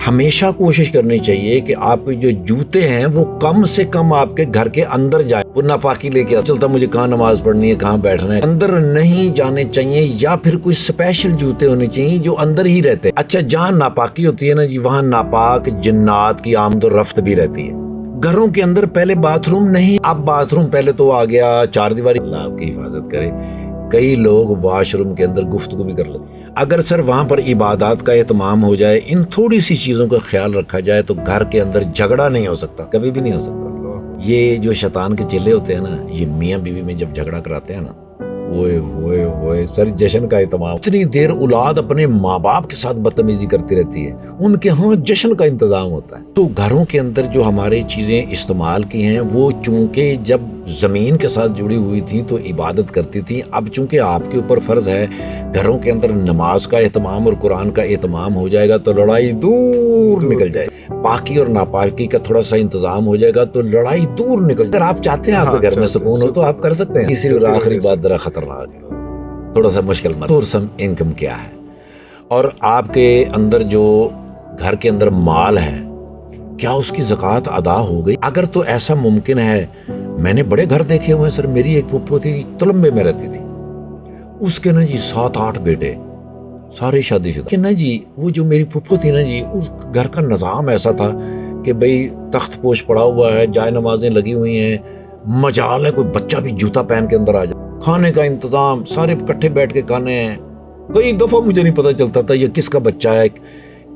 हमेशा कोशिश करनी चाहिए कि आपके जो जूते हैं वो कम से कम आपके घर के अंदर जाए। वो नापाकी लेके चलता मुझे कहाँ नमाज पढ़नी है, कहाँ बैठना है, अंदर नहीं जाने चाहिए। या फिर कोई स्पेशल जूते होने चाहिए जो अंदर ही रहते हैं। अच्छा, जहाँ नापाकी होती है ना जी, वहाँ नापाक जिन्नात की आमदोरफ्त भी रहती है। घरों के अंदर पहले बाथरूम नहीं, अब बाथरूम पहले तो आ गया चार दीवारी। अल्लाह आपकी हिफाजत करे। कई लोग वॉशरूम के अंदर गुफ्तगू भी कर लेते हैं। अगर सर वहाँ पर इबादत का एहतमाम हो जाए, इन थोड़ी सी चीज़ों का ख्याल रखा जाए, तो घर के अंदर झगड़ा नहीं हो सकता, कभी भी नहीं हो सकता। ये जो शैतान के चेले होते हैं ना, ये मियाँ बीवी में जब झगड़ा कराते हैं ना, ओए होए होए सर, जश्न का एहतमाम। इतनी देर औलाद अपने माँ बाप के साथ बदतमीजी करती रहती है, उनके यहाँ जश्न का इंतजाम होता है। तो घरों के अंदर जो हमारी चीजें इस्तेमाल की हैं, वो चूंकि जब जमीन के साथ जुड़ी हुई थी तो इबादत करती थी। अब चूंकि आपके ऊपर फर्ज है घरों के अंदर नमाज का एहतमाम और कुरान का एहतमाम हो जाएगा तो लड़ाई दूर निकल जाए। पाकी और नापाकी का थोड़ा सा इंतजाम हो जाएगा तो लड़ाई दूर निकल जाए। अगर आप चाहते हैं आपके घर में सुकून हो तो आप कर सकते हैं। तीसरी और आखिरी बात जरा खतरनाक है, थोड़ा सा मुश्किल मत। सोर्स ऑफ इनकम क्या है, और आपके अंदर जो घर के अंदर माल है, क्या उसकी ज़कात अदा हो गई? अगर तो ऐसा मुमकिन है, मैंने बड़े घर देखे हुए हैं सर। मेरी एक फुफ्फो थी, तलम्बे में रहती थी, उसके ना जी 7-8 बेटे, सारे शादीशुदा कि ना जी। वो जो मेरी फुफ्फो थी ना जी, उस घर का निज़ाम ऐसा था कि भाई तख्त पोश पड़ा हुआ है, जाय नमाजें लगी हुई हैं, मजाल है कोई बच्चा भी जूता पहन के अंदर आ जाए। खाने का इंतजाम, सारे इकट्ठे बैठ के खाने हैं। कई दफ़ा मुझे नहीं पता चलता था ये किसका बच्चा है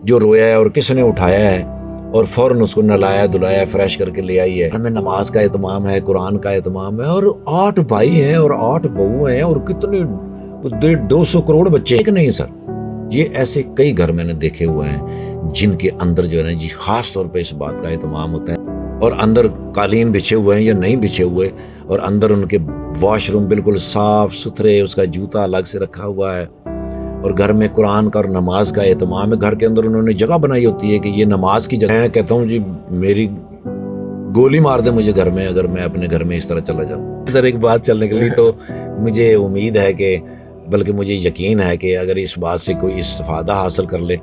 जो रोया है और किसने उठाया है, और फौरन उसको नहलाया धुलाया फ्रेश करके ले आई है। हमें नमाज का एहतमाम है, कुरान का एहतमाम है, और 8 भाई हैं और 8 बहू हैं, और कितने 150 करोड़ बच्चे। एक नहीं सर, ये ऐसे कई घर मैंने देखे हुए हैं जिनके अंदर जो है ना जी खास तौर पे इस बात का एहतमाम होता है। और अंदर कालीन बिछे हुए हैं या नहीं बिछे हुए, और अंदर उनके वॉशरूम बिल्कुल साफ सुथरे, उसका जूता अलग से रखा हुआ है, और घर में कुरान का और नमाज का एहतमाम है। घर के अंदर उन्होंने जगह बनाई होती है कि ये नमाज की जगह है। कहता हूँ जी मेरी गोली मार दे मुझे घर में, अगर मैं अपने घर में इस तरह चला जाऊँ। सर एक बात चलने के लिए तो मुझे उम्मीद है कि, बल्कि मुझे यकीन है कि अगर इस बात से कोई इस्तिफादा हासिल कर ले